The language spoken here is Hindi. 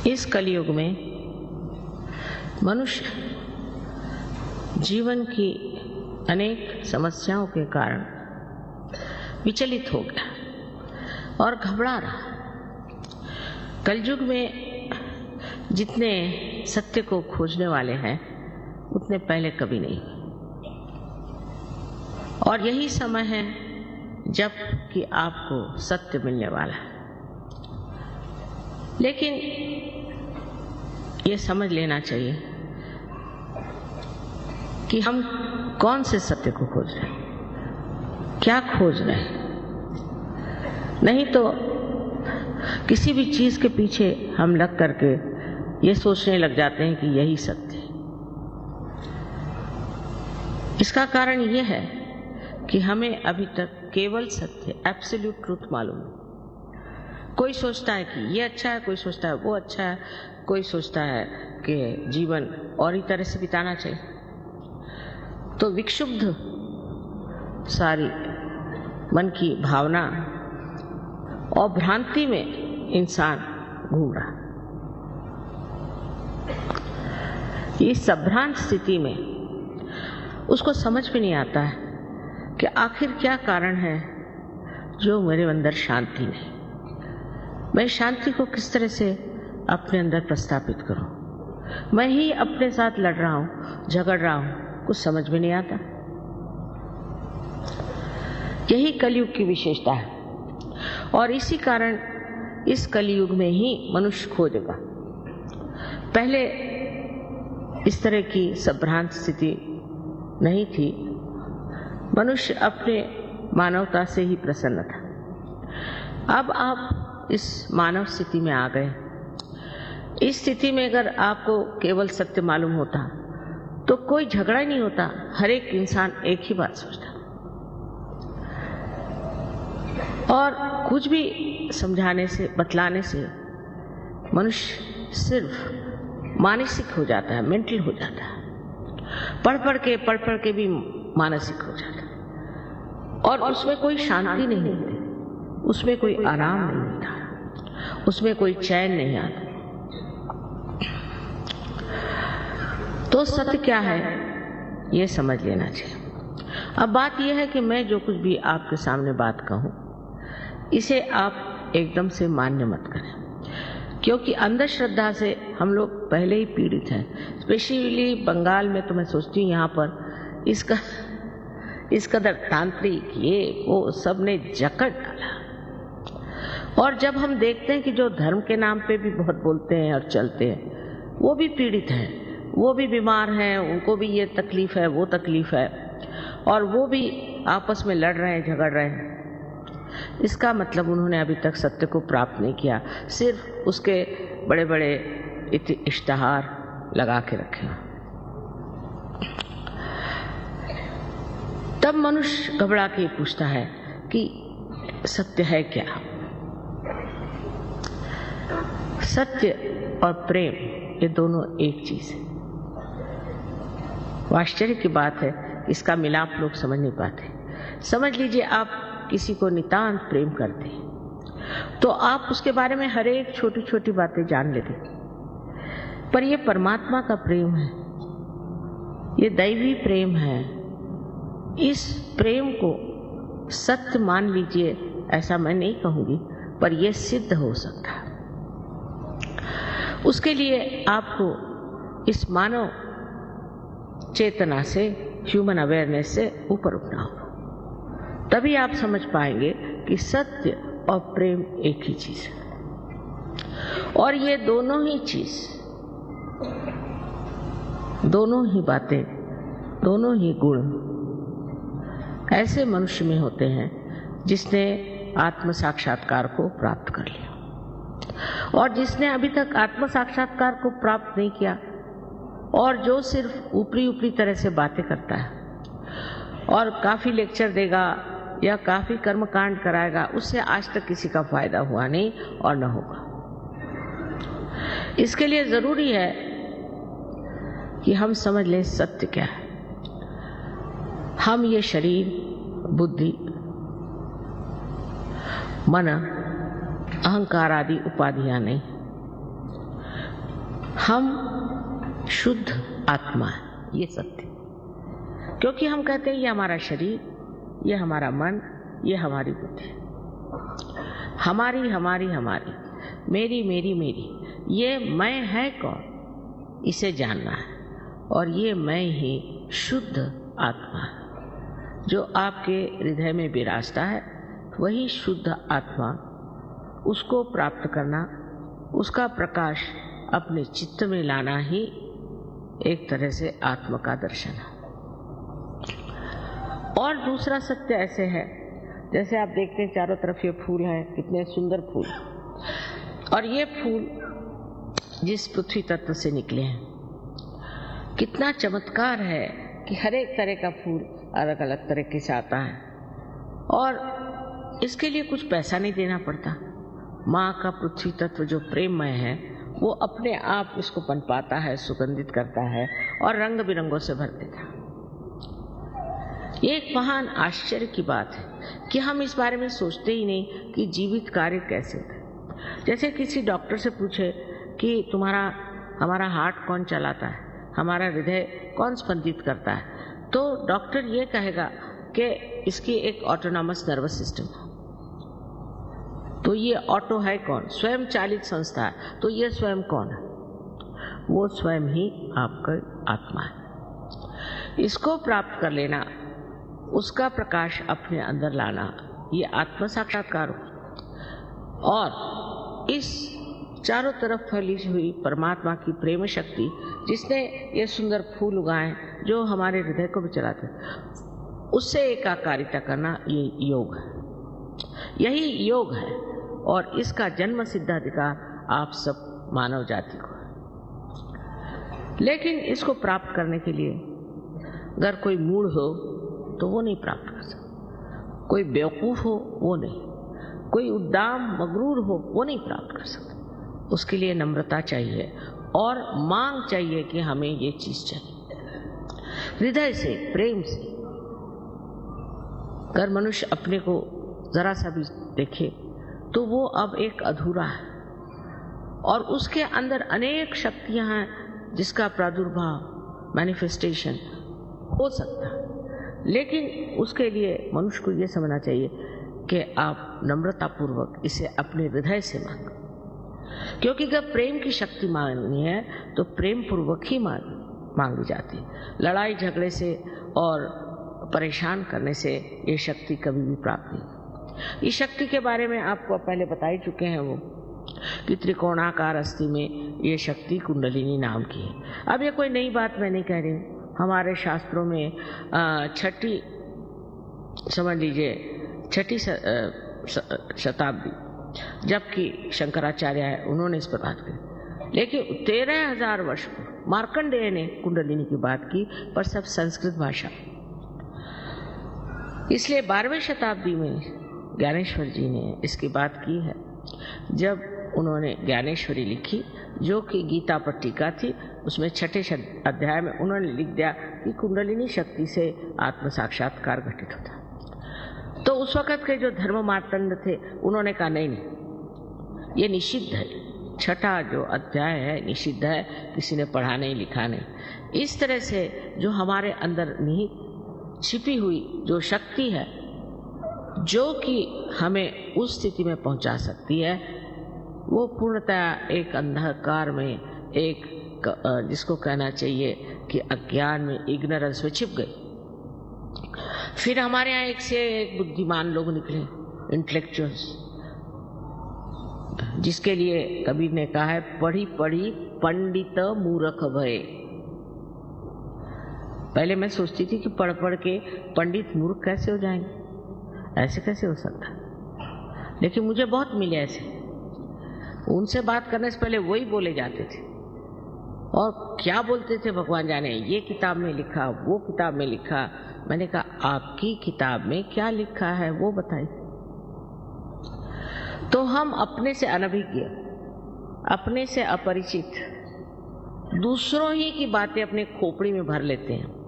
इस कलयुग में मनुष्य जीवन की अनेक समस्याओं के कारण विचलित हो गया और घबरा रहा। कलयुग में जितने सत्य को खोजने वाले हैं उतने पहले कभी नहीं, और यही समय है जब कि आपको सत्य मिलने वाला है। लेकिन ये समझ लेना चाहिए कि हम कौन से सत्य को खोज रहे हैं, क्या खोज रहे हैं। नहीं तो किसी भी चीज के पीछे हम लग करके ये सोचने लग जाते हैं कि यही सत्य है। इसका कारण यह है कि हमें अभी तक केवल सत्य, एब्सोल्यूट ट्रूथ मालूम है। कोई सोचता है कि ये अच्छा है, कोई सोचता है वो अच्छा है, कोई सोचता है कि जीवन और ही तरह से बिताना चाहिए। तो विक्षुब्ध सारी मन की भावना और भ्रांति में इंसान घूम रहा। इस संभ्रांत स्थिति में उसको समझ में नहीं आता है कि आखिर क्या कारण है जो मेरे अंदर शांति नहीं। मैं शांति को किस तरह से अपने अंदर प्रस्थापित करूं। मैं ही अपने साथ लड़ रहा हूं, झगड़ रहा हूं, कुछ समझ में नहीं आता। यही कलयुग की विशेषता है और इसी कारण इस कलयुग में ही मनुष्य खोजेगा। पहले इस तरह की संभ्रांत स्थिति नहीं थी। मनुष्य अपने मानवता से ही प्रसन्न था। अब आप इस मानव स्थिति में आ गए। इस स्थिति में अगर आपको केवल सत्य मालूम होता तो कोई झगड़ा ही नहीं होता। हर एक इंसान एक ही बात सोचता और कुछ भी समझाने से, बतलाने से मनुष्य सिर्फ मानसिक हो जाता है, मेंटल हो जाता है। पढ़ पढ़ के भी मानसिक हो जाता है और उसमें कोई शांति नहीं मिलती, उसमें कोई आराम नहीं मिलता, उसमें कोई चैन नहीं आता। तो सत्य क्या है ये समझ लेना चाहिए। अब बात यह है कि मैं जो कुछ भी आपके सामने बात कहूं इसे आप एकदम से मान्य मत करें, क्योंकि अंधश्रद्धा से हम लोग पहले ही पीड़ित हैं। स्पेशली बंगाल में तो मैं सोचती हूँ यहाँ पर इस कदर तांत्रिक ये वो सब ने जकड़ डाला। और जब हम देखते हैं कि जो धर्म के नाम पे भी बहुत बोलते हैं और चलते हैं वो भी पीड़ित हैं, वो भी बीमार हैं, उनको भी ये तकलीफ है, वो तकलीफ है, और वो भी आपस में लड़ रहे हैं, झगड़ रहे हैं। इसका मतलब उन्होंने अभी तक सत्य को प्राप्त नहीं किया, सिर्फ उसके बड़े बड़े इश्तिहार लगा के रखे। तब मनुष्य घबरा के पूछता है कि सत्य है क्या। सत्य और प्रेम ये दोनों एक चीज है। आश्चर्य की बात है, इसका मिलाप लोग समझ नहीं पाते। समझ लीजिए आप किसी को नितांत प्रेम करते हैं तो आप उसके बारे में हर एक छोटी छोटी बातें जान लेते, पर ये परमात्मा का प्रेम है, ये दैवी प्रेम है। इस प्रेम को सत्य मान लीजिए, ऐसा मैं नहीं कहूंगी, पर यह सिद्ध हो सकता है। उसके लिए आपको इस मानव चेतना से, ह्यूमन अवेयरनेस से ऊपर उठना होगा। तभी आप समझ पाएंगे कि सत्य और प्रेम एक ही चीज है। और ये दोनों ही चीज, दोनों ही बातें, दोनों ही गुण ऐसे मनुष्य में होते हैं जिसने आत्म साक्षात्कार को प्राप्त कर लिया। और जिसने अभी तक आत्म साक्षात्कार को प्राप्त नहीं किया और जो सिर्फ ऊपरी तरह से बातें करता है और काफी लेक्चर देगा या काफी कर्मकांड कराएगा, उससे आज तक किसी का फायदा हुआ नहीं और न होगा। इसके लिए जरूरी है कि हम समझ लें सत्य क्या है। हम ये शरीर, बुद्धि, मन, अहंकार आदि उपाधियां नहीं, हम शुद्ध आत्मा है, ये सत्य। क्योंकि हम कहते हैं ये हमारा शरीर, ये हमारा मन, ये हमारी बुद्धि, हमारी हमारी हमारी, मेरी मेरी मेरी, ये मैं है कौन, इसे जानना है। और ये मैं ही शुद्ध आत्मा है जो आपके हृदय में विराजता है, वही शुद्ध आत्मा। उसको प्राप्त करना, उसका प्रकाश अपने चित्त में लाना ही एक तरह से आत्मा का दर्शन है। और दूसरा सत्य ऐसे है, जैसे आप देखते हैं चारों तरफ ये फूल हैं, कितने सुंदर फूल, और ये फूल जिस पृथ्वी तत्व से निकले हैं, कितना चमत्कार है कि हर एक तरह का फूल अलग अलग तरीके से आता है और इसके लिए कुछ पैसा नहीं देना पड़ता। माँ का पृथ्वी तत्व जो प्रेममय है वो अपने आप इसको पनपाता है, सुगंधित करता है और रंग बिरंगों से भर देता है। ये एक महान आश्चर्य की बात है कि हम इस बारे में सोचते ही नहीं कि जीवित कार्य कैसे होते हैं। जैसे किसी डॉक्टर से पूछे कि हमारा हार्ट कौन चलाता है, हमारा हृदय कौन स्पंदित करता है, तो डॉक्टर ये कहेगा कि इसकी एक ऑटोनॉमस नर्वस सिस्टम है। तो ये ऑटो है कौन? स्वयं चालित संस्था है। तो ये स्वयं कौन है? वो स्वयं ही आपका आत्मा है। इसको प्राप्त कर लेना, उसका प्रकाश अपने अंदर लाना, ये आत्म साक्षात्कार हो। और इस चारों तरफ फैली हुई परमात्मा की प्रेम शक्ति, जिसने ये सुंदर फूल उगाए जो हमारे हृदय को भी चलाते, उससे एकाकारिता करना, ये योग है। यही योग है और इसका जन्म सिद्धाधिकार आप सब मानव जाति को है। लेकिन इसको प्राप्त करने के लिए अगर कोई मूढ़ हो तो वो नहीं प्राप्त कर सकता, कोई बेवकूफ हो वो नहीं, कोई उद्दाम मगरूर हो वो नहीं प्राप्त कर सकता। उसके लिए नम्रता चाहिए और मांग चाहिए कि हमें ये चीज चाहिए। हृदय से, प्रेम से। अगर मनुष्य अपने को जरा सा भी देखे तो वो अब एक अधूरा है और उसके अंदर अनेक शक्तियां हैं जिसका प्रादुर्भाव, मैनिफेस्टेशन हो सकता है। लेकिन उसके लिए मनुष्य को ये समझना चाहिए कि आप नम्रतापूर्वक इसे अपने हृदय से मांगो। क्योंकि जब प्रेम की शक्ति मांगनी है तो प्रेम पूर्वक ही मांगी जाती है। लड़ाई झगड़े से और परेशान करने से ये शक्ति कभी भी प्राप्त नहीं। इस शक्ति के बारे में आपको पहले बता ही चुके हैं वो कि त्रिकोणाकार अस्थि में ये शक्ति कुंडलिनी नाम की है। अब ये कोई नई बात मैं नहीं कह रही हूँ। हमारे शास्त्रों में छठी, समझ लीजिए छठी शताब्दी, जबकि शंकराचार्य है, उन्होंने इस पर बात की। लेकिन 13,000 वर्ष मार्कंडेय ने कुंडलिनी की बात की, पर सब संस्कृत भाषा। इसलिए 12वीं शताब्दी में ज्ञानेश्वर जी ने इसकी बात की है, जब उन्होंने ज्ञानेश्वरी लिखी जो कि गीता पर टीका थी। उसमें छठे अध्याय में उन्होंने लिख दिया कि कुंडलिनी शक्ति से आत्म साक्षात्कार घटित होता। तो उस वक़्त के जो धर्म मार्तंड थे उन्होंने कहा नहीं, ये निषिद्ध है, छठा जो अध्याय है निषिद्ध है, किसी ने पढ़ा नहीं लिखा नहीं। इस तरह से जो हमारे अंदर निहित छिपी हुई जो शक्ति है जो कि हमें उस स्थिति में पहुंचा सकती है, वो पूर्णतया एक अंधकार में, एक जिसको कहना चाहिए कि अज्ञान में, इग्नोरेंस में छिप गई। फिर हमारे यहाँ एक से एक बुद्धिमान लोग निकले, इंटेलेक्चुअल्स, जिसके लिए कबीर ने कहा है पढ़ी पढ़ी पंडित मूर्ख भये। पहले मैं सोचती थी कि पढ़ पढ़ के पंडित मूर्ख कैसे हो जाएंगे, ऐसे कैसे हो सकता, लेकिन मुझे बहुत मिले ऐसे। उनसे बात करने से पहले वही बोले जाते थे और क्या बोलते थे भगवान जाने, ये किताब में लिखा, वो किताब में लिखा। मैंने कहा आपकी किताब में क्या लिखा है वो बताइए। तो हम अपने से अनभिज्ञ, अपने से अपरिचित, दूसरों ही की बातें अपने खोपड़ी में भर लेते हैं